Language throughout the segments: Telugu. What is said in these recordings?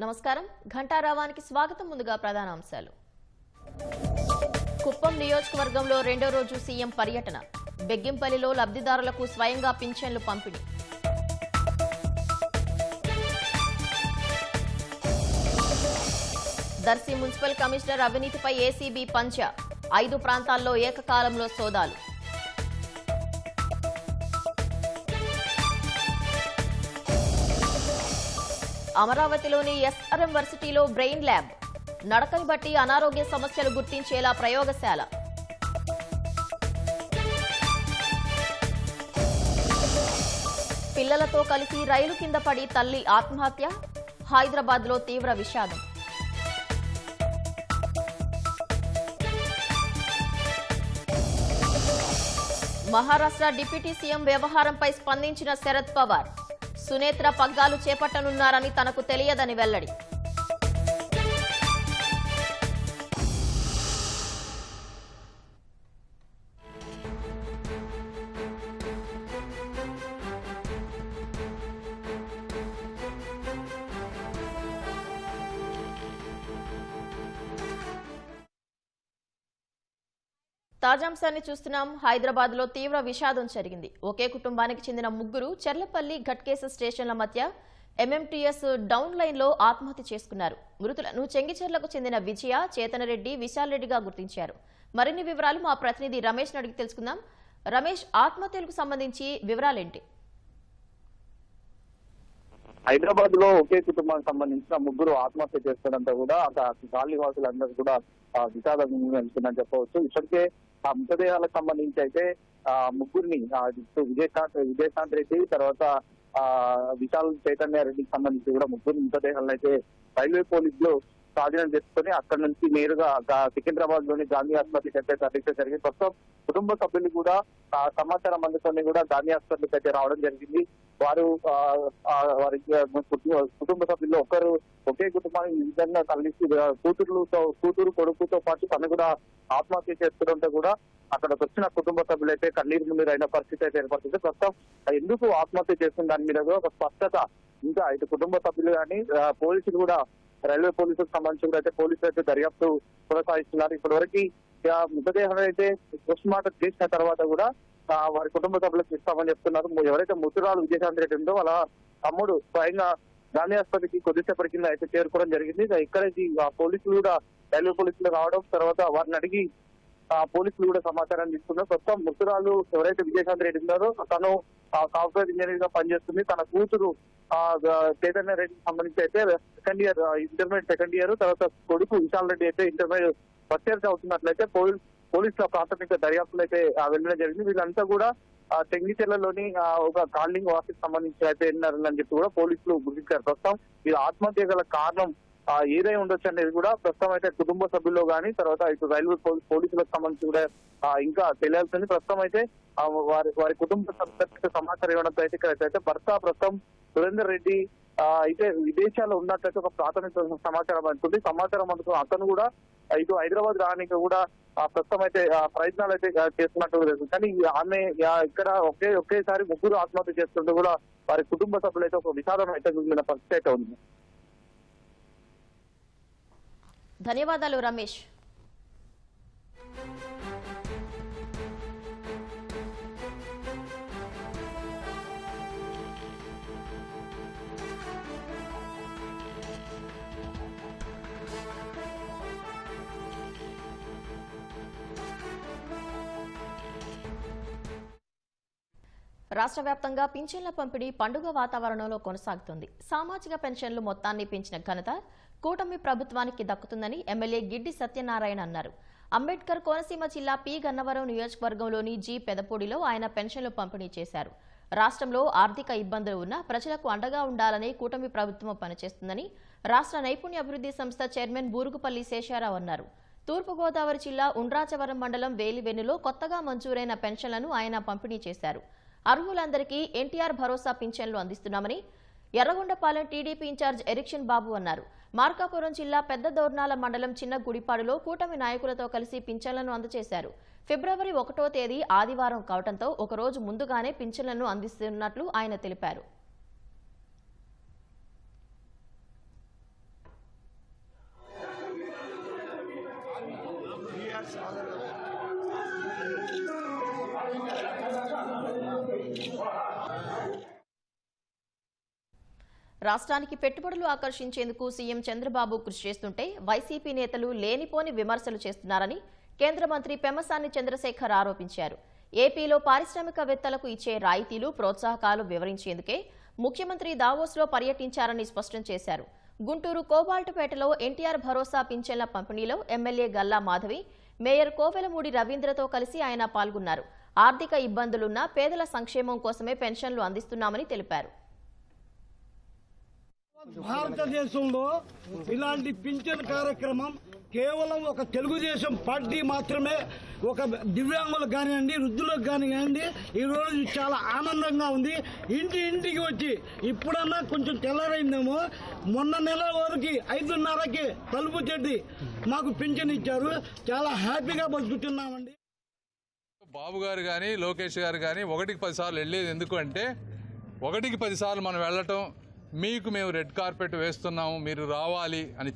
నమస్కారం ఘంటారావానికి స్వాగతం. ముందుగా ప్రధాన అంశాలు. కుప్పం నియోజకవర్గంలో రెండో రోజు సీఎం పర్యటన. బెగ్గింపల్లిలో లబ్ధిదారులకు స్వయంగా పింఛన్లు పంపిణీ. దర్శి మున్సిపల్ కమిషనర్ అవినీతిపై ఏసీబీ పంచా. 5 ప్రాంతాల్లో ఏకకాలంలో సోదాలు. అమరావతిలోని ఎస్ఆర్ఎం వర్సిటీలో బ్రెయిన్ ల్యాబ్. నడకని బట్టి అనారోగ్య సమస్యలు గుర్తించేలా ప్రయోగశాల. పిల్లలతో కలిసి రైలు కింద పడి తల్లి ఆత్మహత్య. హైదరాబాద్లో తీవ్ర విషాదం. మహారాష్ట్ర డిప్యూటీ సీఎం వ్యవహారంపై స్పందించిన శరద్ పవార్. సునేత్ర పగ్గాలు చేపట్టనున్నారని తనకు తెలియదని వెల్లడి. తాజాంశాన్ని చూస్తున్నాం. హైదరాబాద్ లో తీవ్ర విషాదం జరిగింది. ఒకే కుటుంబానికి చెందిన ముగ్గురు చెర్లపల్లి ఘట్కేస స్టేషన్ల మధ్య ఎంఎంటీఎస్ డౌన్ లైన్ లో ఆత్మహత్య చేసుకున్నారు. మృతులను చెంగిచెర్లకు చెందిన విజయ, చేతనరెడ్డి, విశాల్ రెడ్డిగా గుర్తించారు. మరిన్ని వివరాలు మా ప్రతినిధి రమేష్ అడిగి తెలుసుకుందాం. రమేష్, ఆత్మహత్యలకు సంబంధించి వివరాలేంటి? హైదరాబాద్ లో ఒకే కుటుంబానికి సంబంధించిన ముగ్గురు ఆత్మహత్య చేసుకోవడంతో కూడా గాలి వాసులందరూ కూడా విషాదం వెళ్తుందని చెప్పవచ్చు. ఇప్పటికే ఆ మృతదేహాలకు సంబంధించి అయితే ముగ్గురిని విజయశాంత్ రెడ్డి, తర్వాత విశాల్ చైతన్య రెడ్డికి సంబంధించి కూడా ముగ్గురు మృతదేహాలను అయితే రైల్వే పోలీసులు స్వాధీనం చేసుకుని అక్కడి నుంచి నేరుగా సికింద్రాబాద్ లోని గాంధీ ఆసుపత్రికి అయితే తరలించడం జరిగింది. ప్రస్తుతం కుటుంబ సభ్యులు కూడా సమాచారం అందుకొని కూడా గాంధీ ఆసుపత్రికి అయితే రావడం జరిగింది. వారు వారి కుటుంబ సభ్యుల్లో ఒకరు ఒకే కుటుంబానికి ఈ విధంగా తరలించి కూతురు కొడుకుతో పాటు తను కూడా ఆత్మహత్య చేసుకోవడంతో కూడా అక్కడికి వచ్చిన కుటుంబ సభ్యులు అయితే కన్నీరు మున్నీరు అయిన పరిస్థితి అయితే ఏర్పడుతుంది. ప్రస్తుతం ఎందుకు ఆత్మహత్య చేస్తున్న దాని మీద ఒక స్పష్టత ఇంకా ఇటు కుటుంబ సభ్యులు కానీ పోలీసులు కూడా రైల్వే పోలీసులకు సంబంధించి కూడా అయితే పోలీసులు అయితే దర్యాప్తు కొనసాగిస్తున్నారు. ఇప్పటివరకు మృతదేహం అయితే పోస్ట్ మార్టం చేసిన తర్వాత కూడా వారి కుటుంబ సభ్యులకు ఇస్తామని చెప్తున్నారు. ఎవరైతే ముతురాలు విజయశాంతి రెడ్డి ఉందో వాళ్ళ తమ్ముడు స్వయంగా గాంధీ ఆసుపత్రికి కొద్దిసేపటి కింద అయితే చేరుకోవడం జరిగింది. ఇక్కడికి పోలీసులు కూడా రైల్వే పోలీసులు రావడం, తర్వాత వారిని అడిగి పోలీసులు కూడా సమాచారం తీసుకున్నారు. ప్రస్తుతం మృతురాలు ఎవరైతే విజయశాంతి రెడ్డి ఉన్నారో తను సాఫ్ట్వేర్ ఇంజనీర్ గా పనిచేస్తుంది. తన కూతురు చైతన్య రెడ్డికి సంబంధించి అయితే ఇంటర్మీడియట్ సెకండ్ ఇయర్, తర్వాత కొడుకు విశాల్ రెడ్డి అయితే ఇంటర్మీడియట్ ఫస్ట్ ఇయర్ చదువుతున్నట్లయితే పోలీసుల ప్రాథమిక దర్యాప్తులు అయితే వెళ్ళడం జరిగింది. వీళ్ళంతా కూడా చెంగిచెర్లలోని ఒక కాలనీ వాసికి సంబంధించి అయితే వెళ్ళారని చెప్పి కూడా పోలీసులు గుర్తించారు. ప్రస్తుతం వీళ్ళ ఆత్మహత్య గల కారణం ఏదై ఉండొచ్చు అనేది కూడా ప్రస్తుతం అయితే కుటుంబ సభ్యుల్లో కానీ తర్వాత ఇటు రైల్వే పోలీసులకు సంబంధించి కూడా ఇంకా తెలియాల్సింది. ప్రస్తుతం అయితే వారి కుటుంబ సభ్యులకు సమాచారం ఇవ్వడంతో అయితే ఇక్కడైతే భర్త ప్రస్తుతం సురేందర్ రెడ్డి అయితే విదేశాల్లో ఉన్నట్లయితే ఒక ప్రాథమిక సమాచారం అందుతుంది. సమాచారం అందుకుని అతను కూడా ఇటు హైదరాబాద్ రానికి కూడా ప్రస్తుతం అయితే ప్రయత్నాలు అయితే చేస్తున్నట్టు తెలుస్తుంది. కానీ ఆమె ఇక్కడ ఒకేసారి ముగ్గురు ఆత్మహత్య చేస్తుంటే కూడా వారి కుటుంబ సభ్యులు అయితే ఒక విషాదం అయితే మిగిలిన పరిస్థితి అయితే ఉంది. ధన్యవాదాలు రమేష్. రాష్ట్ర వ్యాప్తంగా పింఛన్ల పంపిణీ పండుగ వాతావరణంలో కొనసాగుతుంది. సామాజిక పెన్షన్లు మొత్తాన్ని పెంచిన ఘనత కూటమి ప్రభుత్వానికి దక్కుతుందని ఎమ్మెల్యే గిడ్డి సత్యనారాయణ అన్నారు. అంబేద్కర్ కోనసీమ జిల్లా పి గన్నవరం నియోజకవర్గంలోని జి పెదపూడిలో ఆయన పెన్షన్లు పంపిణీ చేశారు. రాష్ట్రంలో ఆర్థిక ఇబ్బందులు ఉన్నా ప్రజలకు అండగా ఉండాలని కూటమి ప్రభుత్వం పనిచేస్తుందని రాష్ట్ర నైపుణ్య అభివృద్ధి సంస్థ చైర్మన్ బూరుగుపల్లి శేషారావు అన్నారు. తూర్పుగోదావరి జిల్లా ఉండ్రాచవరం మండలం వేలివెన్నులో కొత్తగా మంజూరైన పెన్షన్లను ఆయన పంపిణీ చేశారు. అర్హులందరికీ ఎన్టీఆర్ భరోసా పింఛన్లు అందిస్తున్నామని ఎర్రగొండపాలెం టీడీపీ ఇన్ఛార్జ్ ఎరిక్షన్ బాబు అన్నారు. మార్కాపురం జిల్లా పెద్ద దోర్నాల మండలం చిన్న గుడిపాడులో కూటమి నాయకులతో కలిసి పింఛన్లను అందజేశారు. ఫిబ్రవరి 1వ తేదీ ఆదివారం కావడంతో ఒకరోజు ముందుగానే పింఛన్లను అందిస్తున్నట్లు ఆయన తెలిపారు. రాష్ట్రానికి పెట్టుబడులు ఆకర్షించేందుకు సీఎం చంద్రబాబు కృషి చేస్తుంటే వైసీపీ నేతలు లేనిపోని విమర్శలు చేస్తున్నారని కేంద్ర మంత్రి పెమ్మసాని చంద్రశేఖర్ ఆరోపించారు. ఏపీలో పారిశ్రామికవేత్తలకు ఇచ్చే రాయితీలు, ప్రోత్సాహకాలు వివరించేందుకే ముఖ్యమంత్రి దావోస్లో పర్యటించారని స్పష్టం చేశారు. గుంటూరు కోబాల్టుపేటలో ఎన్టీఆర్ భరోసా పింఛన్ల పంపిణీలో ఎమ్మెల్యే గల్లా మాధవి, మేయర్ కోవెలమూడి రవీంద్రతో కలిసి ఆయన పాల్గొన్నారు. ఆర్థిక ఇబ్బందులున్న పేదల సంక్షేమం కోసమే పెన్షన్లు అందిస్తున్నామని తెలిపారు. భారతదేశంలో ఇలాంటి పింఛన్ కార్యక్రమం కేవలం ఒక తెలుగుదేశం పార్టీ మాత్రమే, ఒక దివ్యాంగులకు కానివ్వండి, వృద్ధులకు కానివ్వండి, ఈరోజు చాలా ఆనందంగా ఉంది. ఇంటికి వచ్చి ఇప్పుడన్నా కొంచెం తెల్లరైందేమో, మొన్న నెల వరకు 5:30కి తలుపు చెట్టి మాకు పింఛన్ ఇచ్చారు. చాలా హ్యాపీగా బతుకుతున్నామండి. బాబు గారు కానీ లోకేష్ గారు కానీ 1కి 10 సార్లు వెళ్ళేది ఎందుకు అంటే, 1కి 10 సార్లు మనం వెళ్ళటం, మీకు మేము రెడ్ కార్పెట్ వేస్తున్నాము, మీరు రావాలి అని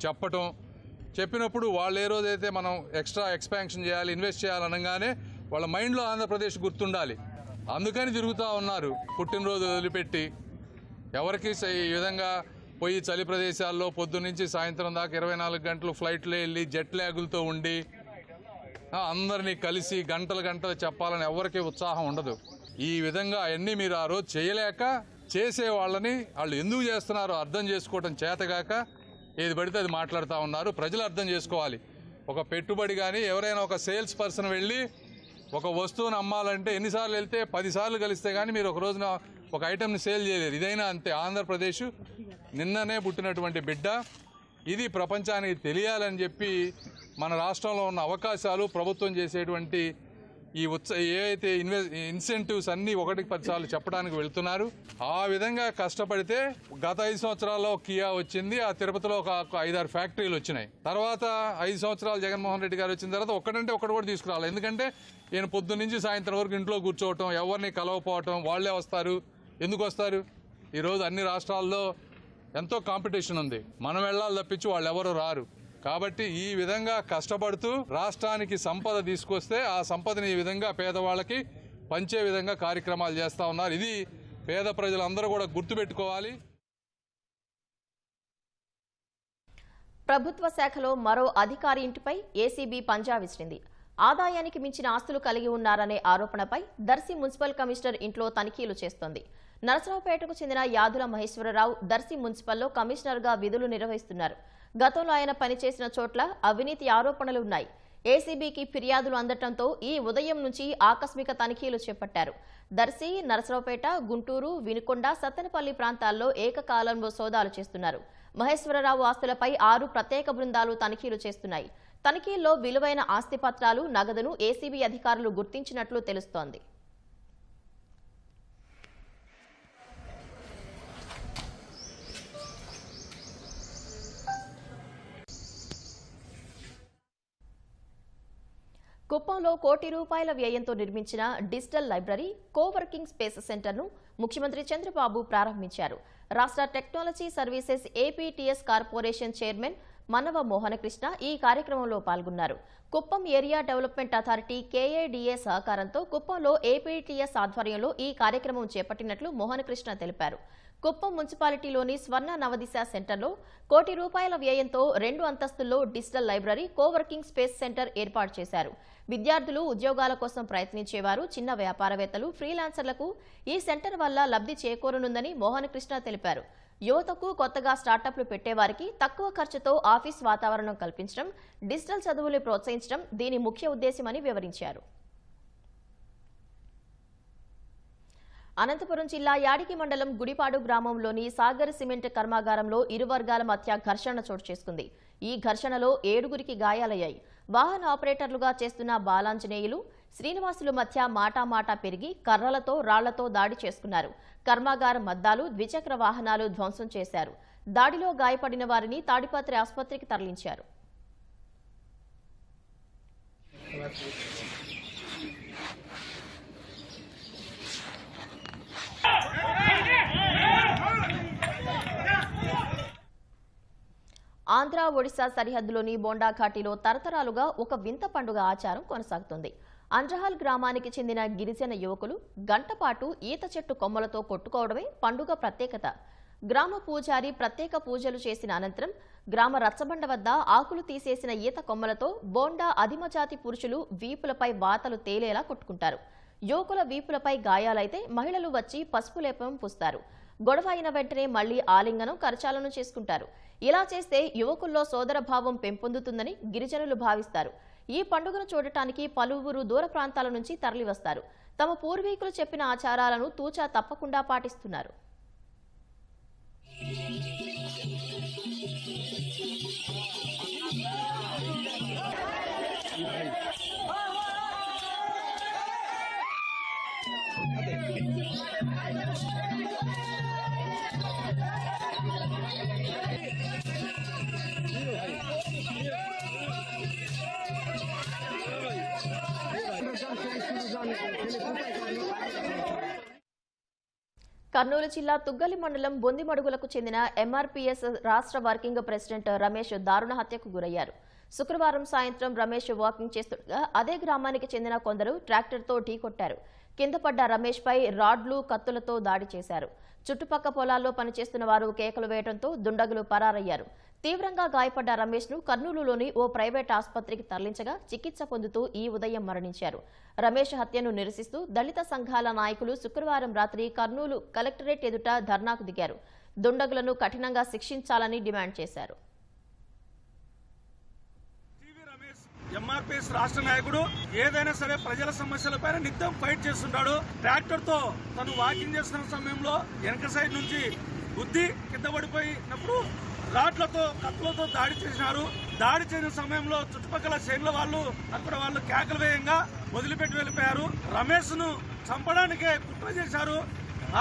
చెప్పినప్పుడు వాళ్ళు ఏ రోజైతే మనం ఎక్స్ట్రా ఎక్స్పాన్షన్ చేయాలి, ఇన్వెస్ట్ చేయాలనగానే వాళ్ళ మైండ్లో ఆంధ్రప్రదేశ్ గుర్తుండాలి. అందుకని తిరుగుతూ ఉన్నారు పుట్టినరోజు వదిలిపెట్టి. ఎవరికి ఈ విధంగా పోయి చలి ప్రదేశాల్లో పొద్దున్నుంచి సాయంత్రం దాకా 24 గంటలు ఫ్లైట్లో వెళ్ళి జెట్ ల్యాగులతో ఉండి అందరినీ కలిసి గంటలు చెప్పాలని ఎవరికి ఉత్సాహం ఉండదు. ఈ విధంగా అవన్నీ మీరు ఆ రోజు చేయలేక, చేసే వాళ్ళని వాళ్ళు ఎందుకు చేస్తున్నారో అర్థం చేసుకోవడం చేతగాక ఏది పడితే అది మాట్లాడుతూ ఉన్నారు. ప్రజలు అర్థం చేసుకోవాలి. ఒక పెట్టుబడి కానీ ఎవరైనా ఒక సేల్స్ పర్సన్ వెళ్ళి ఒక వస్తువును అమ్మాలంటే ఎన్నిసార్లు వెళ్తే 10 సార్లు కలిస్తే కానీ మీరు ఒక రోజున ఒక ఐటెంని సేల్ చేయలేరు. ఇదైనా అంతే. ఆంధ్రప్రదేశ్ నిన్ననే పుట్టినటువంటి బిడ్డ. ఇది ప్రపంచానికి తెలియాలని చెప్పి మన రాష్ట్రంలో ఉన్న అవకాశాలు, ప్రభుత్వం చేసేటువంటి ఈ ఏవైతే ఇన్సెంటివ్స్ అన్నీ 1కి 10 సార్లు చెప్పడానికి వెళ్తున్నారు. ఆ విధంగా కష్టపడితే గత 5 సంవత్సరాల్లో కియా వచ్చింది, ఆ తిరుపతిలో ఒక 5-6 ఫ్యాక్టరీలు వచ్చినాయి. తర్వాత 5 సంవత్సరాలు జగన్మోహన్ రెడ్డి గారు వచ్చిన తర్వాత ఒక్కటి కూడా తీసుకురావాలి. ఎందుకంటే ఈయన పొద్దున్న నుంచి సాయంత్రం వరకు ఇంట్లో కూర్చోవటం, ఎవరిని కలవపోవటం, వాళ్లే వస్తారు. ఎందుకు వస్తారు? ఈరోజు అన్ని రాష్ట్రాల్లో ఎంతో కాంపిటీషన్ ఉంది. మనం వెళ్ళాలి తప్పించి వాళ్ళు ఎవరు రారు. కాబట్టి ఈ విధంగా కష్టపడుతూ రాష్ట్రానికి సంపద తీసుకొస్తే ఆ సంపదని ఈ విధంగా పేదవాళ్ళకి పంచే విధంగా కార్యక్రమాలు చేస్తూ ఉన్నారు. ఇది పేద ప్రజలందరూ కూడా గుర్తుపెట్టుకోవాలి. ప్రభుత్వ శాఖలో మరో అధికారి ఇంటిపై ఏసీబీ పంజా విసిరింది. ఆదాయానికి మించిన ఆస్తులు కలిగి ఉన్నారనే ఆరోపణపై దర్శి మున్సిపల్ కమిషనర్ ఇంట్లో తనిఖీలు చేస్తోంది. నరసరావుపేటకు చెందిన యాదుల మహేశ్వరరావు దర్శి మున్సిపల్లో కమిషనర్గా విధులు నిర్వహిస్తున్నారు. గతంలో ఆయన పనిచేసిన చోట్ల అవినీతి ఆరోపణలు ఉన్నాయి. ఏసీబీకి ఫిర్యాదులు అందటంతో ఈ ఉదయం నుంచి ఆకస్మిక తనిఖీలు చేపట్టారు. దర్శి, నరసరావుపేట, గుంటూరు, వినుకొండ, సత్తెనపల్లి ప్రాంతాల్లో ఏకకాలంలో సోదాలు చేస్తున్నారు. మహేశ్వరరావు ఆస్తులపై 6 ప్రత్యేక బృందాలు తనిఖీలు చేస్తున్నాయి. తనిఖీల్లో విలువైన ఆస్తి పత్రాలు, నగదును ఏసీబీ అధికారులు గుర్తించినట్లు తెలుస్తోంది. కుప్పంలో ₹1 కోటి వ్యయంతో నిర్మించిన డిజిటల్ లైబ్రరీ కోవర్కింగ్ స్పేస్ సెంటర్ను ముఖ్యమంత్రి చంద్రబాబు ప్రారంభించారు. రాష్ట్ర technology services APTS corporation chairman Mannava Mohana Krishna ఈ కార్యక్రమంలో పాల్గొన్నారు. కుప్పం ఏరియా డెవలప్మెంట్ అథారిటీ కేఏడీఏ సహకారంతో కుప్పంలో ఏపీటీఎస్ ఆధ్వర్యంలో ఈ కార్యక్రమం చేపట్టినట్లు మోహనకృష్ణ తెలిపారు. కుప్పం మున్సిపాలిటీలోని స్వర్ణ నవదిశ సెంటర్లో ₹1 కోటి వ్యయంతో 2 అంతస్తుల్లో digital library coworking space centre ఏర్పాటు చేశారు. విద్యార్థులు, ఉద్యోగాల కోసం ప్రయత్నించేవారు, చిన్న వ్యాపారవేత్తలు, ఫ్రీలాన్సర్లకు ఈ సెంటర్ వల్ల లబ్ధి చేకూరనుందని మోహనకృష్ణ తెలిపారు. యువతకు కొత్తగా స్టార్టప్లు పెట్టేవారికి తక్కువ ఖర్చుతో ఆఫీస్ వాతావరణం కల్పించడం, డిజిటల్ చదువులు ప్రోత్సహించడం దీని ముఖ్య ఉద్దేశమని వివరించారు. అనంతపురం జిల్లా యాడికి మండలం గుడిపాడు గ్రామంలోని సాగర్ సిమెంట్ కర్మాగారంలో ఇరు వర్గాల మధ్య ఘర్షణ చోటు చేసుకుంది. ఈ ఘర్షణలో 7గురికి గాయాలయ్యాయి. వాహన ఆపరేటర్లుగా చేస్తున్న బాలాంజనేయులు, శ్రీనివాసుల మధ్య మాటామాటా పెరిగి కర్రలతో, రాళ్లతో దాడి చేసుకున్నారు. కర్మాగారం అద్దాలు, ద్విచక్ర వాహనాలు ధ్వంసం చేశారు. దాడిలో గాయపడిన వారిని తాడిపత్రి ఆసుపత్రికి తరలించారు. ఆంధ్ర ఒడిశా సరిహద్దులోని బోండా ఘాటిలో తరతరాలుగా ఒక వింత పండుగ ఆచారం కొనసాగుతుంది. అండ్రహాల్ గ్రామానికి చెందిన గిరిజన యువకులు గంటపాటు ఈత చెట్టు కొమ్మలతో కొట్టుకోవడమే పండుగ ప్రత్యేకత. గ్రామ పూజారి ప్రత్యేక పూజలు చేసిన అనంతరం గ్రామ రచ్చబండ వద్ద ఆకులు తీసేసిన ఈత కొమ్మలతో బోండా అధిమజాతి పురుషులు వీపులపై వాతలు తేలేలా కొట్టుకుంటారు. యువకుల వీపులపై గాయాలైతే మహిళలు వచ్చి పసుపు లేపం పూస్తారు. గొడవ అయిన వెంటనే మళ్లీ ఆలింగనం కరచాలను చేసుకుంటారు. ఇలా చేస్తే యువకుల్లో సోదర భావం పెంపొందుతుందని గిరిజనులు భావిస్తారు. ఈ పండుగను చూడటానికి పలువురు దూర ప్రాంతాల నుంచి తరలివస్తారు. తమ పూర్వీకులు చెప్పిన ఆచారాలను తూచా తప్పకుండా పాటిస్తున్నారు. కర్నూలు జిల్లా తుగ్గలి మండలం బొందిమడుగులకు చెందిన ఎంఆర్పీఎస్ రాష్ట్ర వర్కింగ్ ప్రెసిడెంట్ రమేష్ దారుణ హత్యకు గురయ్యారు. శుక్రవారం సాయంత్రం రమేష్ వాకింగ్ చేస్తుండగా అదే గ్రామానికి చెందిన కొందరు ట్రాక్టర్తో ఢీకొట్టారు. కింద పడ్డ రమేష్ పై రాడ్లు, కత్తులతో దాడి చేశారు. చుట్టుపక్క పొలాల్లో పనిచేస్తున్న వారు కేకలు వేయడంతో దుండగులు పరారయ్యారు. తీవ్రంగా గాయపడ్డ రమేష్ ను కర్నూలులోని ఓ ప్రైవేట్ ఆసుపత్రికి తరలించగా చికిత్స పొందుతూ ఈ ఉదయం మరణించారు. రమేష్ హత్యను నిరసిస్తూ దళిత సంఘాల నాయకులు శుక్రవారం రాత్రి కర్నూలు కలెక్టరేట్ ఎదుట ధర్నాకు దిగారు. దుండగులను కఠినంగా శిక్షించాలని డిమాండ్ చేశారు. ఎంఆర్పీఎస్ రాష్ట్ర నాయకుడు ఏదైనా సరే ప్రజల సమస్యలపైన నిత్యం ఫైట్ చేస్తుంటాడు. ట్రాక్టర్ తో తను వాకింగ్ చేస్తున్న సమయంలో వెనక సైడ్ నుంచి గుద్ది కింద పడిపోయినప్పుడు రాడ్లతో, కత్తులతో దాడి చేసినారు. దాడి చేసిన సమయంలో చుట్టుపక్కల చేనుల వాళ్ళు కేకలు వేయంగా వదిలిపెట్టి వెళ్ళిపోయారు. రమేష్ ను చంపడానికే కుట్ర చేశారు.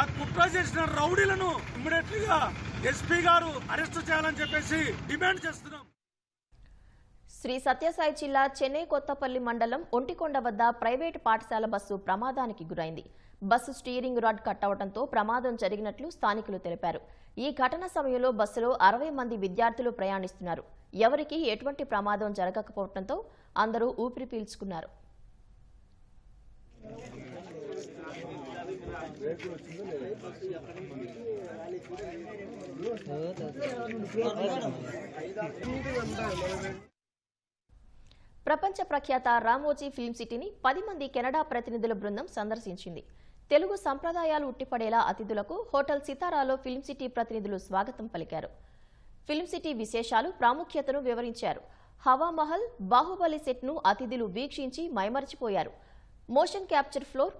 ఆ కుట్ర చేసిన రౌడీలను ఇమ్మీడియట్లీగా ఎస్పీ గారు అరెస్టు చేయాలని చెప్పేసి డిమాండ్ చేస్తున్నాం. శ్రీ సత్యసాయి జిల్లా చెన్నై కొత్తపల్లి మండలం ఒంటికొండ వద్ద ప్రైవేటు పాఠశాల బస్సు ప్రమాదానికి గురైంది. బస్సు స్టీరింగ్ రాడ్ కట్ అవడంతో ప్రమాదం జరిగినట్లు స్థానికులు తెలిపారు. ఈ ఘటన సమయంలో బస్సులో 60 మంది విద్యార్థులు ప్రయాణిస్తున్నారు. ఎవరికీ ఎటువంటి ప్రమాదం జరగకపోవడంతో అందరూ ఊపిరి పీల్చుకున్నారు. ప్రపంచ ప్రఖ్యాత రామోజీ ఫిల్మ్ సిటీని 10 మంది కెనడా ప్రతినిధుల బృందం సందర్శించింది. తెలుగు సంప్రదాయాలు ఉట్టిపడేలా అతిథులకు హోటల్ సితారాలో ఫిల్మ్ సిటీ ప్రతినిధులు స్వాగతం పలికారు. ఫిల్మ్ సిటీ విశేషాలు, ప్రాముఖ్యతను వివరించారు. హవామహల్, బాహుబలి సెట్ను అతిథులు వీక్షించి మైమరిచిపోయారు. Motion capture floor,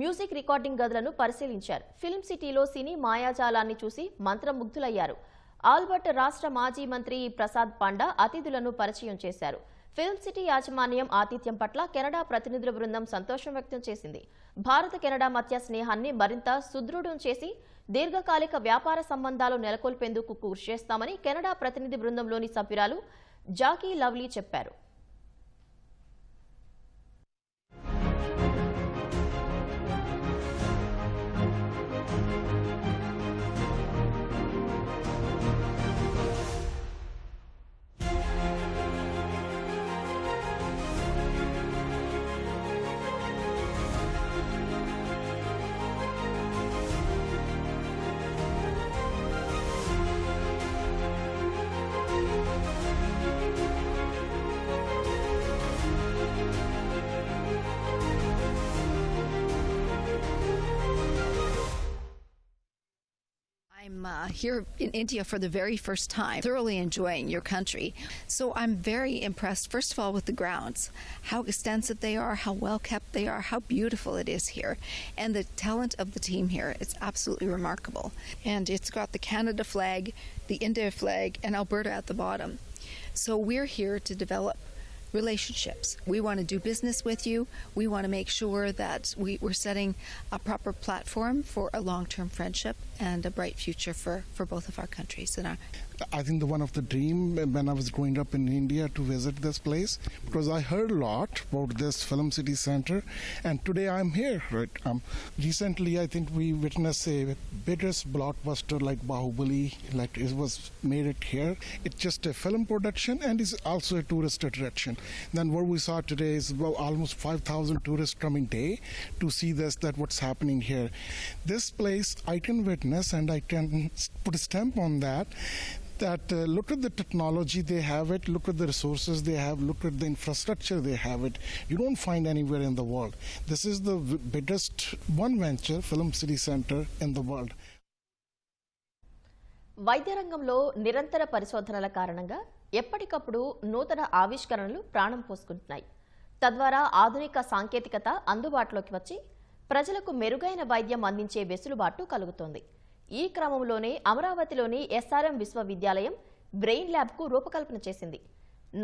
music recording గదులను పరిశీలించారు. ఫిల్మ్ సిటీలో సినీ మాయాజాలాన్ని చూసి మంత్రముగ్ధులయ్యారు. ఆల్బర్ట్ రాష్ట్ర మాజీ మంత్రి ప్రసాద్ పాండా అతిథులను పరిచయం చేశారు. ఫిల్మ్ సిటీ యాజమాన్యం ఆతిథ్యం పట్ల కెనడా ప్రతినిధుల బృందం సంతోషం వ్యక్తం చేసింది. భారత కెనడా మధ్య స్నేహాన్ని మరింత సుదృఢం చేసి దీర్ఘకాలిక వ్యాపార సంబంధాలు నెలకొల్పేందుకు కృషి చేస్తామని కెనడా ప్రతినిధి బృందంలోని సభ్యురాలు జాకీ లవ్లీ చెప్పారు. I'm here in India for the very first time, thoroughly enjoying your country. So I'm very impressed, first of all, with the grounds, how extensive they are, how well kept they are, how beautiful it is here, and the talent of the team here. It's absolutely remarkable. And it's got the Canada flag, the India flag, and Alberta at the bottom. So we're here to develop relationships. We want to do business with you. We want to make sure that we're setting a proper platform for a long-term friendship and a bright future for both of our countries and our I think one of the dream when I was growing up in India to visit this place, because I heard a lot about this Film City Center, and today I'm here. Right? Recently, I think we witnessed a biggest blockbuster like Bahubali, like it was made it here. It's just a film production and is also a tourist attraction. Then what we saw today is almost 5,000 tourists coming day to see that what's happening here. This place I can witness and I can put a stamp on that look at the technology they have it, look at the resources they have, look at the infrastructure they have it. You don't find anywhere in the world. This is the biggest one venture Film City Center in the world. వైద్య రంగంలో నిరంతర పరిశోధనల కారణంగా ఎప్పటికప్పుడు నూతన ఆవిష్కరణలు ప్రాణం పోసుకుంటున్నాయి. తద్వారా ఆధునిక సాంకేతికత అందుబాటులోకి వచ్చి ప్రజలకు మెరుగైన వైద్యం అందించే వెసులుబాటు కలుగుతోంది. ఈ క్రమంలోనే అమరావతిలోని ఎస్ఆర్ఎం విశ్వవిద్యాలయం బ్రెయిన్ ల్యాబ్కు రూపకల్పన చేసింది.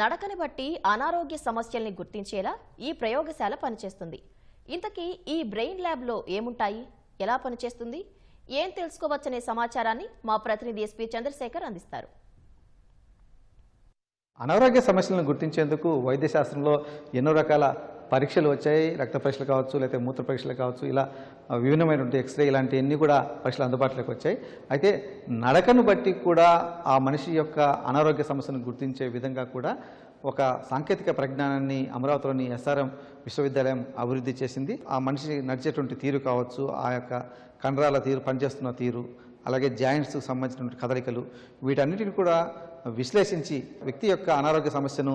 నడకని బట్టి అనారోగ్య సమస్యల్ని గుర్తించేలా ఈ ప్రయోగశాల పనిచేస్తుంది. ఇంతకీ ఈ బ్రెయిన్ ల్యాబ్లో ఏముంటాయి, ఎలా పనిచేస్తుంది, ఏం తెలుసుకోవచ్చనే సమాచారాన్ని మా ప్రతినిధి ఎస్పీ చంద్రశేఖర్ అందిస్తారు. అనారోగ్య సమస్యలను గుర్తించేందుకు వైద్య శాస్త్రంలో ఎన్నో రకాల పరీక్షలు వచ్చాయి. రక్త పరీక్షలు కావచ్చు, లేకపోతే మూత్ర పరీక్షలు కావచ్చు, ఇలా విభిన్నమైనటువంటి ఎక్స్రే ఇలాంటివన్నీ కూడా పరీక్షలు అందుబాటులోకి వచ్చాయి. అయితే నడకను బట్టి కూడా ఆ మనిషి యొక్క అనారోగ్య సమస్యను గుర్తించే విధంగా కూడా ఒక సాంకేతిక పరిజ్ఞానాన్ని అమరావతిలోని ఎస్ఆర్ఎం విశ్వవిద్యాలయం అభివృద్ధి చేసింది. ఆ మనిషి నడిచేటువంటి తీరు కావచ్చు, ఆ యొక్క కండరాల తీరు, పనిచేస్తున్న తీరు, అలాగే జాయింట్స్కి సంబంధించినటువంటి కదలికలు, వీటన్నిటిని కూడా విశ్లేషించి వ్యక్తి యొక్క అనారోగ్య సమస్యను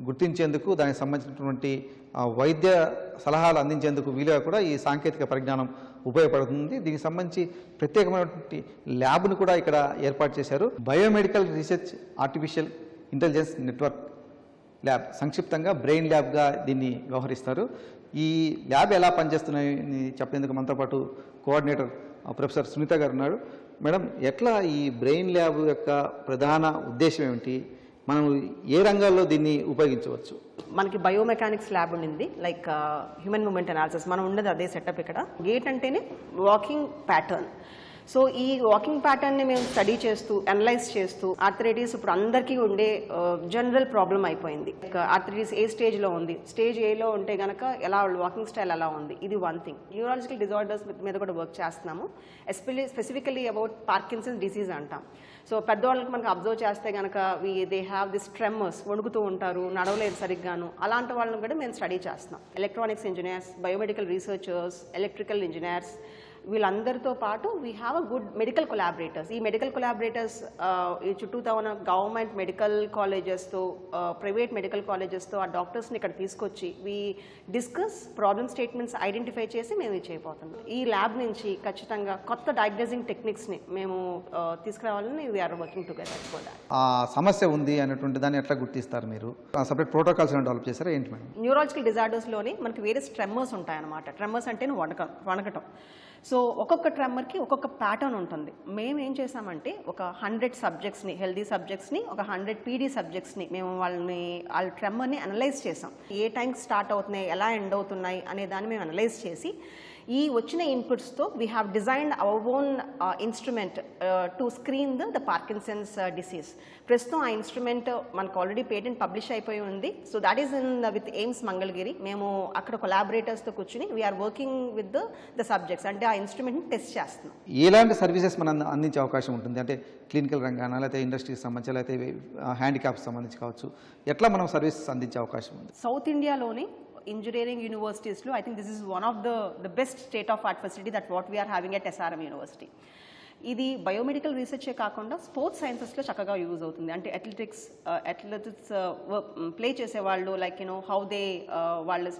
గుర్తించేందుకు, దానికి సంబంధించినటువంటి వైద్య సలహాలు అందించేందుకు వీలుగా కూడా ఈ సాంకేతిక పరిజ్ఞానం ఉపయోగపడుతుంది. దీనికి సంబంధించి ప్రత్యేకమైనటువంటి ల్యాబ్ను కూడా ఇక్కడ ఏర్పాటు చేశారు. Biomedical research artificial intelligence network lab, సంక్షిప్తంగా బ్రెయిన్ ల్యాబ్గా దీన్ని వ్యవహరిస్తారు. ఈ ల్యాబ్ ఎలా పనిచేస్తున్నాయని చెప్పేందుకు మనతో పాటు కోఆర్డినేటర్ ప్రొఫెసర్ సునీత గారు ఉన్నారు. మేడం, ఎట్లా ఈ బ్రెయిన్ ల్యాబ్ యొక్క ప్రధాన ఉద్దేశం ఏమిటి, మనం ఏ రంగాల్లో దీన్ని ఉపయోగించవచ్చు? మనకి బయోమెకానిక్స్ ల్యాబ్ ఉండింది, లైక్ హ్యూమన్ మూమెంట్ అనాలిసిస్. మనం ఉండేది అదే సెటప్. ఇక్కడ గేట్ అంటేనే వాకింగ్ ప్యాటర్న్. సో ఈ వాకింగ్ ప్యాటర్న్ని మేము స్టడీ చేస్తూ, అనలైజ్ చేస్తూ, ఆర్థరైటిస్ ఇప్పుడు అందరికీ ఉండే జనరల్ ప్రాబ్లం అయిపోయింది. ఆర్థరైటిస్ ఏ స్టేజ్లో ఉంది, స్టేజ్ ఏలో ఉంటే కనుక ఎలా వాకింగ్ స్టైల్ ఎలా ఉంది, ఇది వన్ థింగ్. న్యూరాలజికల్ డిజార్డర్స్ మీద కూడా వర్క్ చేస్తున్నాము, స్పెసిఫికలీ అబౌట్ పార్కిన్సన్స్ డిసీజ్ అంటాం. సో పెద్దవాళ్ళకి మనకు అబ్జర్వ్ చేస్తే కనుక దే హ్యావ్ దిస్ ట్రెమర్స్, వణుకుతూ ఉంటారు, నడవలేదు సరిగ్గాను. అలాంటి వాళ్ళని కూడా మేము స్టడీ చేస్తున్నాం. Electronics engineers, biomedical researchers, electrical engineers, వీళ్ళందరితో పాటు we have a good medical collaborators. ఈ మెడికల్ కొలాబరేటర్స్ ఈ చుట్టూతా ఉన్న గవర్నమెంట్ మెడికల్ కాలేజెస్తో, ప్రైవేట్ మెడికల్ కాలేజెస్తో ఆ డాక్టర్స్ని ఇక్కడ తీసుకొచ్చి we discuss problem statements identify చేసి మేము ఇది చేయబోతున్నాం. ఈ ల్యాబ్ నుంచి ఖచ్చితంగా కొత్త డయాగ్నోసింగ్ టెక్నిక్స్ని మేము తీసుకురావాలని we're working together for that. ఆ సమస్య ఉంది అన్నటువంటి దాన్ని ఎట్లా గుర్తిస్తారు మీరు? సపరేట్ ప్రోటోకాల్స్ డెవలప్ చేశారా ఏంటి మేడం? న్యూరాలజికల్ డిజార్డర్స్లోనే మనకి వేరే ట్రెమర్స్ ఉంటాయన్నమాట. ట్రెమర్స్ అంటే వణకటం. సో ఒక్కొక్క ట్రెమర్కి ఒక్కొక్క ప్యాటర్న్ ఉంటుంది. మేము ఏం చేసామంటే ఒక 100 సబ్జెక్ట్స్ని, హెల్దీ సబ్జెక్ట్స్ని, ఒక 100 పీడీ సబ్జెక్ట్స్ని మేము వాళ్ళ ట్రెమర్ని అనలైజ్ చేసాం. ఏ టైంకి స్టార్ట్ అవుతున్నాయి, ఎలా ఎండ్ అవుతున్నాయి అనే దాన్ని మేము అనలైజ్ చేసి ఈ వచ్చిన ఇన్పుట్స్తో we have designed our own instrument to screen the Parkinson's disease. ప్రస్తుతం ఆ ఇన్స్ట్రుమెంట్ మనకు ఆల్రెడీ పేటెంట్ పబ్లిష్ అయిపోయి ఉంది. So that is in with AIIMS Mangalagiri. మేము అక్కడ కొలాబరేటర్స్తో కూర్చుని we're working with the subjects, అంటే ఆ ఇన్స్ట్రుమెంట్ని టెస్ట్ చేస్తున్నాం. ఎలాంటి సర్వీసెస్ మనం అందించే అవకాశం ఉంటుంది? అంటే క్లినికల్ రంగాన, లేకపోతే ఇండస్ట్రీకి సంబంధించి, లేకపోతే హ్యాండిక్యాప్స్ సంబంధించి కావచ్చు, ఎట్లా మనం సర్వీసెస్ అందించే అవకాశం ఉంది? సౌత్ ఇండియాలోని ఇంజనీరింగ్ యూనివర్సిటీస్లో I think this is one of the best state of art facility that what we're having at SRM university. ఇది బయోమెడికల్ రీసెర్చే కాకుండా స్పోర్ట్స్ సైన్సెస్లో చక్కగా యూజ్ అవుతుంది. అంటే అథ్లెటిక్స్ ప్లే చేసేవాళ్ళు, లైక్ హౌ దే వాళ్ళు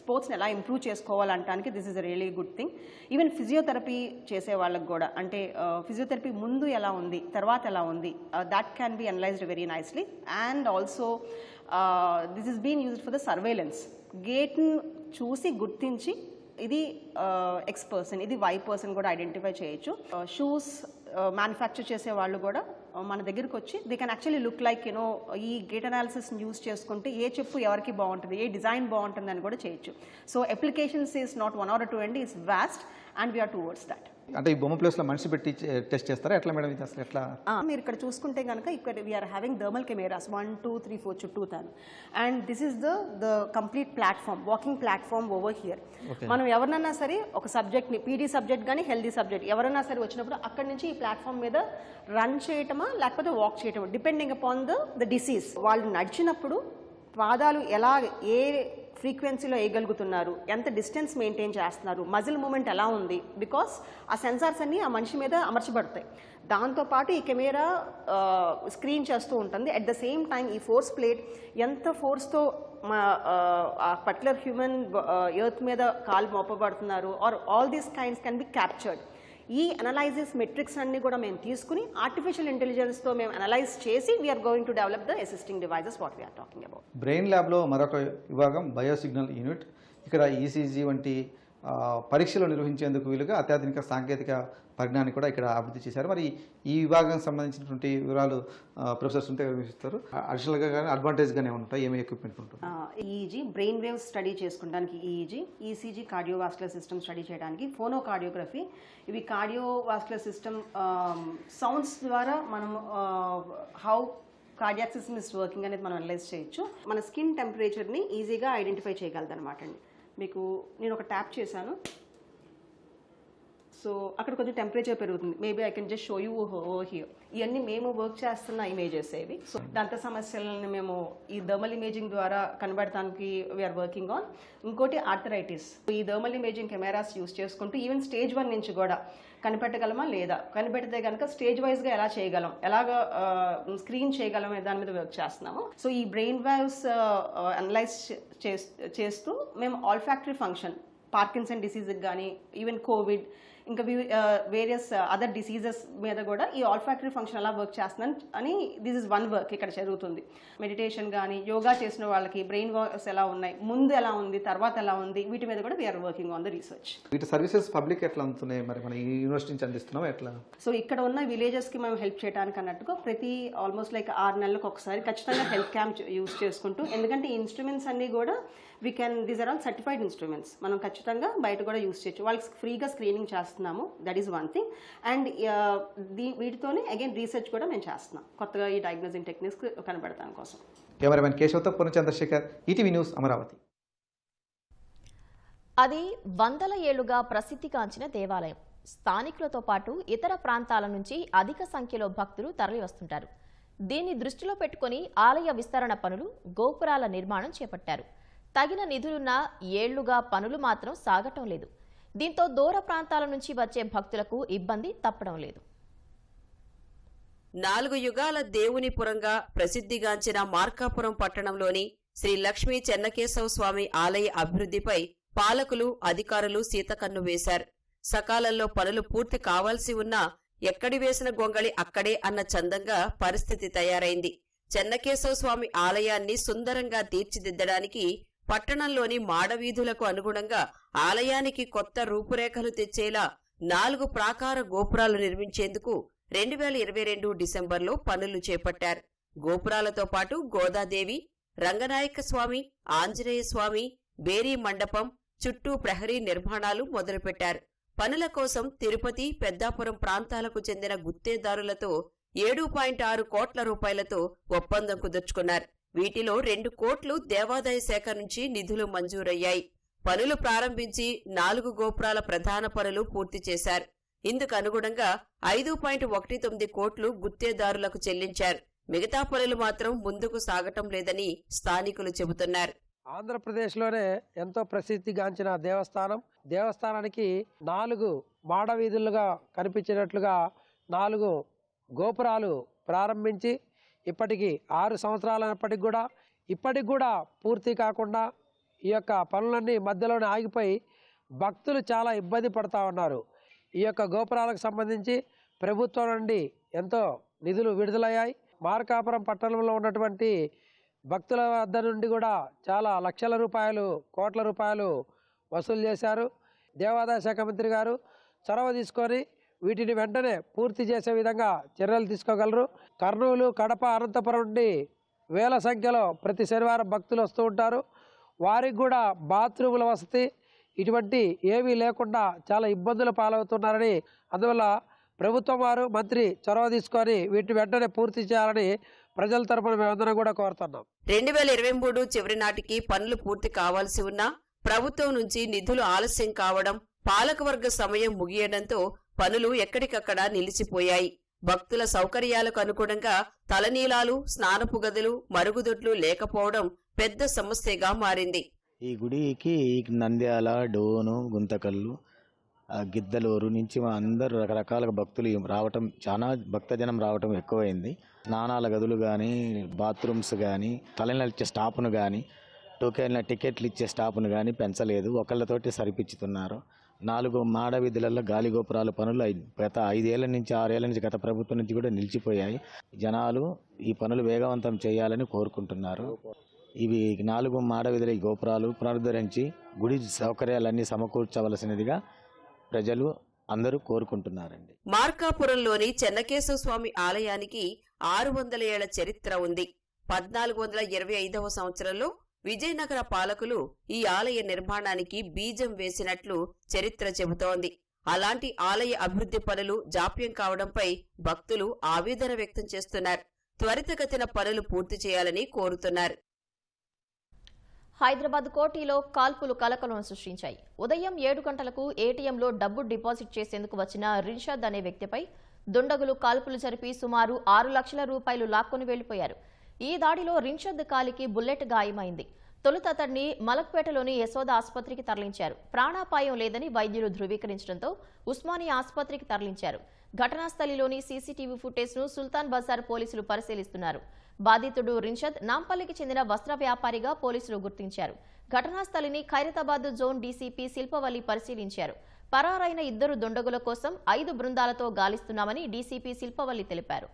స్పోర్ట్స్ని ఎలా ఇంప్రూవ్ చేసుకోవాలంటానికి this is a really good thing. Even physiotherapy చేసే వాళ్ళకి కూడా, అంటే ఫిజియోథెరపీ ముందు ఎలా ఉంది, తర్వాత ఎలా ఉంది, that can be analysed very nicely. And also this is been used for the surveillance. గేట్ని చూసి గుర్తించి ఇది ఎక్స్ పర్సన్, ఇది వై పర్సన్ కూడా ఐడెంటిఫై చేయొచ్చు. షూస్ మ్యానుఫ్యాక్చర్ చేసే వాళ్ళు కూడా మన దగ్గరికి వచ్చి they can actually look like ఈ గేట్ అనాలిసిస్ని యూజ్ చేసుకుంటే ఏ చెప్పు ఎవరికి బాగుంటుంది, ఏ డిజైన్ బాగుంటుంది అని కూడా చేయొచ్చు. So applications is not 1 or 2 అండి, it's vast and we're towards that. అంటే ఈ బొమ్మ ప్లేస్లో మనిషి పెట్టి టెస్ట్ చేస్తారా ఎట్లా మేడం ఇది అసలు ఎట్లా? మీరు ఇక్కడ చూసుకుంటే కనుక ఇక్కడ వీఆర్ హ్యావింగ్ థర్మల్ కెమెరాస్ 1 2 3 4 చుట్టూ తాను, and this is the complete platform, walking platform over here. మనం ఎవరినన్నా సరే ఒక సబ్జెక్ట్ని, పీడీ సబ్జెక్ట్ కానీ హెల్దీ సబ్జెక్ట్ ఎవరైనా సరే వచ్చినప్పుడు అక్కడి నుంచి ఈ ప్లాట్ఫామ్ మీద రన్ చేయటమా లేకపోతే వాక్ చేయటమా డిపెండింగ్ అపాన్ ద డిసీజ్. వాళ్ళు నడిచినప్పుడు పాదాలు ఎలా ఏ ఫ్రీక్వెన్సీలో వేయగలుగుతున్నారు, ఎంత డిస్టెన్స్ మెయింటైన్ చేస్తున్నారు, మజిల్ మూమెంట్ ఎలా ఉంది, బికాస్ ఆ సెన్సార్స్ అన్నీ ఆ మనిషి మీద అమర్చబడతాయి. దాంతోపాటు ఈ కెమెరా స్క్రీన్ చేస్తూ ఉంటుంది. అట్ ద సేమ్ టైం ఈ ఫోర్స్ ప్లేట్ ఎంత ఫోర్స్తో ఆ పర్టికులర్ హ్యూమన్ ఎర్త్ మీద కాలు మోపబడుతున్నారు or all these kinds can be captured. ఈ అనలైజెస్ మెట్రిక్స్ అన్ని కూడా మేము తీసుకుని ఆర్టిఫిషియల్ ఇంటెలిజెన్స్తో మేము అనలైజ్ చేసి we're going to develop the assisting devices what we're talking about. Brain ల్యాబ్లో మరొక విభాగం బయోసిగ్నల్ యూనిట్. ఇక్కడ ఈసీజీ వంటి పరీక్షలు నిర్వహించేందుకు వీలుగా అత్యాధునిక సాంకేతిక పరిజ్ఞానాన్ని కూడా ఇక్కడ అభివృద్ధి చేశారు. మరి ఈ విభాగానికి సంబంధించినటువంటి వివరాలు ప్రొఫెసర్స్ ఉంటే వివరిస్తారు. అడిషనల్గా కానీ అడ్వాంటేజ్గానే ఉంటాయి, ఏమి ఎక్విప్మెంట్ ఉంటుంది? ఈఈజీ బ్రెయిన్ వేవ్స్ స్టడీ చేసుకోవడానికి EEG, ECG cardiovascular system study చేయడానికి, ఫోనోకార్డియోగ్రఫీ ఇవి కార్డియోవాస్కులర్ సిస్టమ్ సౌండ్స్ ద్వారా మనం how cardiac system is working అనేది మనం అనలైజ్ చేయొచ్చు. మన స్కిన్ టెంపరేచర్ని ఈజీగా ఐడెంటిఫై చేయగలదు అనమాట అండి. మీకు నేను ఒక ట్యాప్ చేశాను, సో అక్కడ కొంచెం టెంపరేచర్ పెరుగుతుంది. Maybe I can just show you over here. ఇవన్నీ మేము వర్క్ చేస్తున్న ఇమేజెస్ ఇవి. సో దంత సమస్యలను మేము ఈ థర్మల్ ఇమేజింగ్ ద్వారా కనబడటానికి వీఆర్ వర్కింగ్ ఆన్. ఇంకోటి ఆర్థరైటిస్. ఈ థర్మల్ ఇమేజింగ్ కెమెరాస్ యూస్ చేసుకుంటూ ఈవెన్ స్టేజ్ 1 నుంచి కూడా కనిపెట్టగలమా లేదా, కనిపెడితే కనుక స్టేజ్ వైజ్గా ఎలా చేయగలం, ఎలాగ స్క్రీన్ చేయగలం అనే దాని మీద వర్క్ చేస్తున్నాము. సో ఈ బ్రెయిన్ వేవ్స్ అనలైజ్ చేస్తూ మేము ఆల్ఫాక్టరీ ఫంక్షన్, పార్కిన్సన్ డిసీజ్కి కానీ ఈవెన్ కోవిడ్ ఇంకా వేరియస్ అదర్ డిసీజెస్ మీద కూడా ఈ ఆల్ఫాక్టరీ ఫంక్షన్ ఎలా వర్క్ చేస్తున్నాను అని దిస్ ఇస్ వన్ వర్క్ ఇక్కడ జరుగుతుంది. మెడిటేషన్ కానీ యోగా చేసిన వాళ్ళకి బ్రెయిన్ వాష్ ఎలా ఉన్నాయి, ముందు ఎలా ఉంది, తర్వాత ఎలా ఉంది, వీటి మీద కూడా we're working on the research. వీటి సర్వీసెస్ పబ్లిక్ ఎట్లా అందుతున్నాయి, మరి మన యూనివర్సిటీ నుంచి అందిస్తున్నాం ఎట్లా? సో ఇక్కడ ఉన్న విలేజెస్కి మేము హెల్ప్ చేయడానికి అన్నట్టుగా ప్రతి ఆల్మోస్ట్ లైక్ 6 నెలలకు ఒకసారి ఖచ్చితంగా హెల్త్ క్యాంప్ యూస్ చేసుకుంటూ, ఎందుకంటే ఈ ఇన్స్ట్రుమెంట్స్ అన్నీ కూడా these are all certified instruments, మనం ఖచ్చితంగా బయట కూడా యూస్ చేయొచ్చు. వాళ్ళకి ఫ్రీగా స్క్రీనింగ్ చేస్తున్నాము, that is one thing. And వీటితోనే అగైన్ రీసెర్చ్ కూడా మేము చేస్తున్నాం, కొత్తగా ఈ డయాగ్నోసింగ్ టెక్నిక్స్ కనబడటానికి కోసం. కెమెరామెన్ కేశవ్తో పూర్ణచంద్రశేఖర్, ఈటీవీ న్యూస్, అమరావతి. అది వందల ఏళ్లుగా ప్రసిద్ధిగాంచిన దేవాలయం. స్థానికులతో పాటు ఇతర ప్రాంతాల నుంచి అధిక సంఖ్యలో భక్తులు తరలివస్తుంటారు. దీన్ని దృష్టిలో పెట్టుకుని ఆలయ విస్తరణ పనులు, గోపురాల నిర్మాణం చేపట్టారు. తగిన నిధులున్నా ఏళ్లుగా పనులు మాత్రం సాగటం లేదు. దీంతో దూర ప్రాంతాల నుంచి వచ్చే భక్తులకు ఇబ్బంది తప్పడం లేదు. 4 యుగాల దేవుని పురంగా ప్రసిద్ధిగాంచిన మార్కాపురం పట్టణంలోని శ్రీ లక్ష్మీ చెన్నకేశవ స్వామి ఆలయ అభివృద్ధిపై పాలకులు, అధికారులు సీతకన్ను వేశారు. సకాలంలో పనులు పూర్తి కావాల్సి ఉన్నా ఎక్కడి వేసిన గొంగళి అక్కడే అన్న చందంగా పరిస్థితి తయారైంది. చెన్నకేశవ స్వామి ఆలయాన్ని సుందరంగా తీర్చిదిద్దడానికి పట్టణంలోని మాడవీధులకు అనుగుణంగా ఆలయానికి కొత్త రూపురేఖలు తెచ్చేలా 4 ప్రాకార గోపురాలు నిర్మించేందుకు 2022 డిసెంబర్లో పనులు చేపట్టారు. గోపురాలతో పాటు గోదాదేవి, రంగనాయక స్వామి, ఆంజనేయ స్వామి, బేరీ మండపం చుట్టూ ప్రహరీ నిర్మాణాలు మొదలుపెట్టారు. పనుల కోసం తిరుపతి, పెద్దాపురం ప్రాంతాలకు చెందిన గుత్తేదారులతో 7.6 కోట్ల రూపాయలతో ఒప్పందం కుదుర్చుకున్నారు. వీటిలో 2 కోట్లు దేవాదాయ శాఖ నుంచి నిధులు మంజూరయ్యాయి. పనులు ప్రారంభించి 4 గోపురాల ప్రధాన పనులు పూర్తి చేశారు. ఇందుకు అనుగుణంగా 5.19 కోట్లు గుత్తేదారులకు చెల్లించారు. మిగతా పనులు మాత్రం ముందుకు సాగటం లేదని స్థానికులు చెబుతున్నారు. ఆంధ్రప్రదేశ్లోనే ఎంతో ప్రసిద్ధిగాంచిన దేవస్థానానికి 4 మాడవీధులుగా కనిపించినట్లుగా 4 గోపురాలు ప్రారంభించి ఇప్పటికి 6 సంవత్సరాలైనప్పటికి కూడా ఇప్పటికి కూడా పూర్తి కాకుండా ఈ యొక్క పనులన్నీ మధ్యలోనే ఆగిపోయి భక్తులు చాలా ఇబ్బంది పడతా ఉన్నారు. ఈ యొక్క గోపురాలకు సంబంధించి ప్రభుత్వం నుండి ఎంతో నిధులు విడుదలయ్యాయి. మార్కాపురం పట్టణంలో ఉన్నటువంటి భక్తుల వద్ద నుండి కూడా చాలా లక్షల రూపాయలు, కోట్ల రూపాయలు వసూలు చేశారు. దేవాదాయ శాఖ మంత్రి గారు చొరవ తీసుకొని వీటిని వెంటనే పూర్తి చేసే విధంగా చర్యలు తీసుకోగలరు. కర్నూలు, కడప, అనంతపురం నుండి వేల సంఖ్యలో ప్రతి శనివారం భక్తులు వస్తూ ఉంటారు. వారికి కూడా బాత్రూముల వసతి, ఇటువంటి ఏమీ లేకుండా చాలా ఇబ్బందులు పాలవుతున్నారని, అందువల్ల ప్రభుత్వం వారు మంత్రి చొరవ తీసుకొని వీటిని వెంటనే పూర్తి చేయాలని ప్రజల తరపున మేమందరం కూడా కోరుతున్నాం. 2023 చివరి నాటికి పనులు పూర్తి కావాల్సి ఉన్నా ప్రభుత్వం నుంచి నిధులు ఆలస్యం కావడం, పాలకవర్గ సమయం ముగియడంతో పనులు ఎక్కడికక్కడ నిలిచిపోయాయి. భక్తుల సౌకర్యాలకు అనుగుణంగా తలనీలాలు, స్నానపు గదులు, మరుగుదొడ్లు లేకపోవడం పెద్ద సమస్యగా మారింది. ఈ గుడికి నంద్యాల, డోను, గుంతకల్లు, గిద్దలూరు నుంచి అందరూ రకరకాల భక్తులు రావటం, చాలా భక్తజనం రావటం ఎక్కువైంది. స్నానాల గదులు కానీ, బాత్రూమ్స్ కానీ, తలనీళ్ళు ఇచ్చే స్టాఫ్ను కానీ, టికెట్లు ఇచ్చే స్టాఫ్ను కానీ పెంచలేదు, ఒకళ్ళతోటి సరిపించుతున్నారు. 4 మాడ వీధులలో గాలి గోపురాల పనులు గత 5 ఏళ్ల నుంచి 6 ఏళ్ల నుంచి గత ప్రభుత్వం నుంచి కూడా నిలిచిపోయాయి. జనాలు ఈ పనులు వేగవంతం చేయాలని కోరుకుంటున్నారు. ఇవి 4 మాడ వీధుల గోపురాలు పునరుద్ధరించి గుడి సౌకర్యాలన్నీ సమకూర్చవలసినదిగా ప్రజలు అందరూ కోరుకుంటున్నారండి. మార్కాపురంలోని చెన్నకేశవ స్వామి ఆలయానికి 600 ఏళ్ల చరిత్ర ఉంది. 1425వ సంవత్సరంలో విజయనగర పాలకులు ఈ ఆలయ నిర్మాణానికి బీజం వేసినట్లు చరిత్ర చెబుతోంది. అలాంటి ఆలయ అభివృద్ధి పనులు జాప్యం కావడంపై భక్తులు ఆవేదన వ్యక్తం చేస్తున్నారు. త్వరితగతిన పనులు పూర్తి చేయాలని కోరుతున్నారు. హైదరాబాద్ కోటిలో కాల్పులు కలకలం సృష్టించాయి. ఉదయం 7 గంటలకు ఏటీఎంలో డబ్బు డిపాజిట్ చేసేందుకు వచ్చిన రిషద్ అనే వ్యక్తిపై దుండగులు కాల్పులు జరిపి సుమారు 6 లక్షల రూపాయలు లాక్కొని వెళ్లిపోయారు. ఈ దాడిలో రిషద్ కాలికి బుల్లెట్ గాయమైంది. తొలుత అతడిని మలక్పేటలోని యశోద ఆసుపత్రికి తరలించారు. ప్రాణాపాయం లేదని వైద్యులు ధృవీకరించడంతో ఉస్మానియా ఆసుపత్రికి తరలించారు. ఘటనా స్థలిలోని సీసీటీవీ ఫుటేజ్ను సుల్తాన్ బజార్ పోలీసులు పరిశీలిస్తున్నారు. బాధితుడు రిషద్ నాంపల్లికి చెందిన వస్త్ర వ్యాపారిగా పోలీసులు గుర్తించారు. ఘటనా స్థలిని ఖైరతాబాద్ జోన్ డీసీపీ శిల్పవల్లి పరిశీలించారు. పరారైన 2 దుండగుల కోసం 5 బృందాలతో గాలిస్తున్నామని డీసీపీ శిల్పవల్లి తెలిపారు.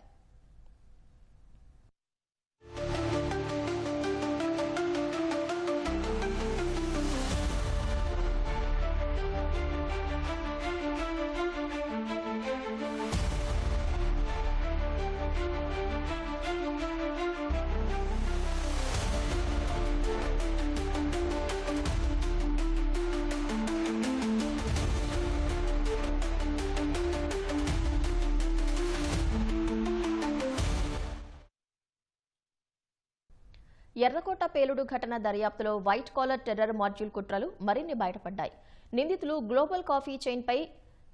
ఎర్రకోట పేలుడు ఘటన దర్యాప్తులో వైట్ కాలర్ టెర్రర్ మాడ్యూల్ కుట్రలు మరిన్ని బయటపడ్డాయి. నిందితులు గ్లోబల్ కాఫీ చైన్పై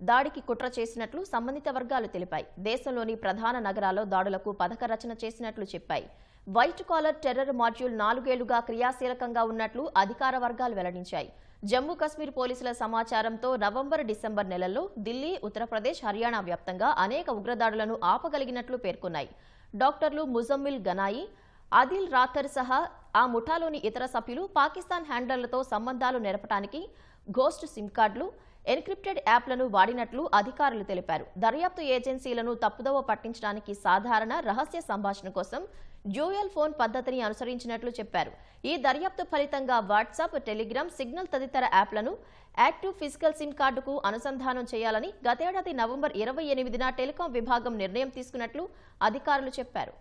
దాడికి కుట్ర చేసినట్లు సంబంధిత వర్గాలు తెలిపాయి. దేశంలోని ప్రధాన నగరాల్లో దాడులకు పథక రచన చేసినట్లు చెప్పాయి. వైట్ కాలర్ టెర్రర్ మాడ్యూల్ 4 ఏళ్లుగా క్రియాశీలకంగా ఉన్నట్లు అధికార వర్గాలు వెల్లడించాయి. జమ్మూ కశ్మీర్ పోలీసుల సమాచారంతో నవంబర్, డిసెంబర్ నెలల్లో ఢిల్లీ, ఉత్తరప్రదేశ్, హర్యానా వ్యాప్తంగా అనేక ఉగ్రదాడులను ఆపగలిగినట్లు పేర్కొన్నాయి. డాక్టర్లు ముజమ్మిల్ గనాయి, ఆదిల్ రాథర్ సహా ఆ ముఠాలోని ఇతర సభ్యులు పాకిస్తాన్ హ్యాండర్లతో సంబంధాలు నెరపడానికి ఘోస్ట్ సిమ్ కార్డులు, ఎన్క్రిప్టెడ్ యాప్లను వాడినట్లు అధికారులు తెలిపారు. దర్యాప్తు ఏజెన్సీలను తప్పుదోవ పట్టించడానికి సాధారణ రహస్య సంభాషణ కోసం డ్యూయల్ ఫోన్ పద్ధతిని అనుసరించినట్లు చెప్పారు. ఈ దర్యాప్తు ఫలితంగా వాట్సాప్, టెలిగ్రామ్, సిగ్నల్ తదితర యాప్లను యాక్టివ్ ఫిజికల్ సిమ్ కార్డుకు అనుసంధానం చేయాలని గతేడాది నవంబర్ 28న టెలికాం విభాగం నిర్ణయం తీసుకున్నట్లు అధికారులు చెప్పారు.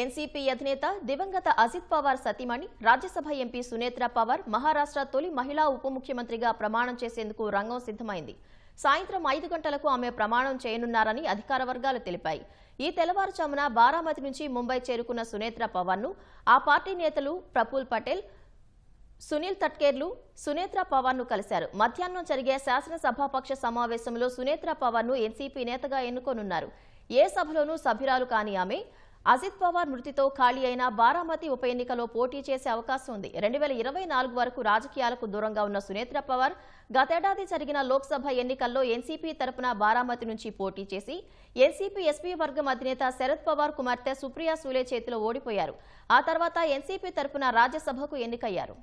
ఎన్సీపీ అధినేత దివంగత అజిత్ పవార్ సతీమణి, రాజ్యసభ ఎంపీ సునేత్రా పవార్ మహారాష్ట్ర తొలి మహిళా ఉప ముఖ్యమంత్రిగా ప్రమాణం చేసేందుకు రంగం సిద్ధమైంది. సాయంత్రం 5 గంటలకు ఆమె ప్రమాణం చేయనున్నారని అధికార వర్గాలు తెలిపాయి. ఈ తెల్లవారుజామున బారామతి నుంచి ముంబై చేరుకున్న సునేత్రా పవార్ను ఆ పార్టీ నేతలు ప్రఫుల్ పటేల్, సునీల్ తట్కేర్లు సునేత్రా పవార్ను కలిశారు. మధ్యాహ్నం జరిగే శాసనసభాపక్ష సమావేశంలో సునేత్రా పవార్ను ఎన్సీపీ నేతగా ఎన్నుకోనున్నారు. ఏ సభలోనూ సభ్యురాలు కాని ఆమె అజిత్ పవార్ మృతితో ఖాళీ అయిన బారామతి ఉప ఎన్నికలో పోటీ చేసే అవకాశం ఉంది. 2024 వరకు రాజకీయాలకు దూరంగా ఉన్న సునేత్రా పవార్ గతేడాది జరిగిన లోక్సభ ఎన్నికల్లో ఎన్సీపీ తరపున బారామతి నుంచి పోటీ చేసి ఎన్సీపీ ఎస్పీ వర్గం అధినేత శరద్ పవార్ కుమార్తె సుప్రియా సూలే చేతిలో ఓడిపోయారు. ఆ తర్వాత ఎన్సీపీ తరపున రాజ్యసభకు ఎన్నికయ్యారు.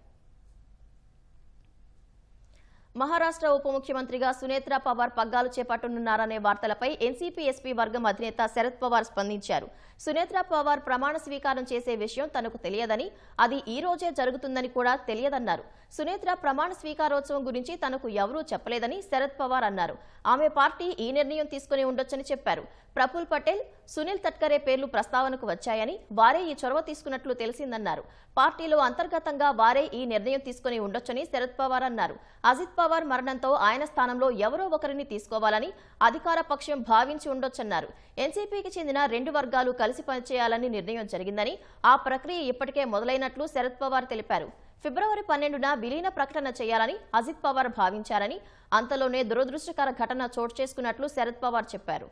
మహారాష్ట్ర ఉప ముఖ్యమంత్రిగా సునేత్రా పవార్ పగ్గాలు చేపట్టనున్నారనే వార్తలపై ఎన్సీపీ ఎస్పీ వర్గం అధినేత శరద్ పవార్ స్పందించారు. సునేత్రా పవార్ ప్రమాణ స్వీకారం చేసే విషయం తనకు తెలియదని, అది ఈ రోజే జరుగుతుందని కూడా తెలియదన్నారు. సునేత్రా ప్రమాణ స్వీకారోత్సవం గురించి తనకు ఎవరూ చెప్పలేదని శరద్ పవార్ అన్నారు. ఆమె పార్టీ ఈ నిర్ణయం తీసుకుని ఉండొచ్చని చెప్పారు. ప్రఫుల్ పటేల్, సునీల్ తట్కరే పేర్లు ప్రస్తావనకు వచ్చాయని, వారే ఈ చొరవ తీసుకున్నట్లు తెలిసిందన్నారు. పార్టీలో అంతర్గతంగా వారే ఈ నిర్ణయం తీసుకుని ఉండొచ్చని శరద్ పవార్ అన్నారు. అజిత్ పవార్ మరణంతో ఆయన స్థానంలో ఎవరో ఒకరిని తీసుకోవాలని అధికార పక్షం భావించి ఉండొచ్చన్నారు. ఎన్సీపీకి చెందిన 2 వర్గాలు కలిసి పనిచేయాలని నిర్ణయం జరిగిందని, ఆ ప్రక్రియ ఇప్పటికే మొదలైనట్లు శరద్ పవార్ తెలిపారు. ఫిబ్రవరి 12న విలీన ప్రకటన చేయాలని అజిత్ పవార్ భావించారని, అంతలోనే దురదృష్టకర ఘటన చోటు చేసుకున్నట్లు శరద్ పవార్ చెప్పారు.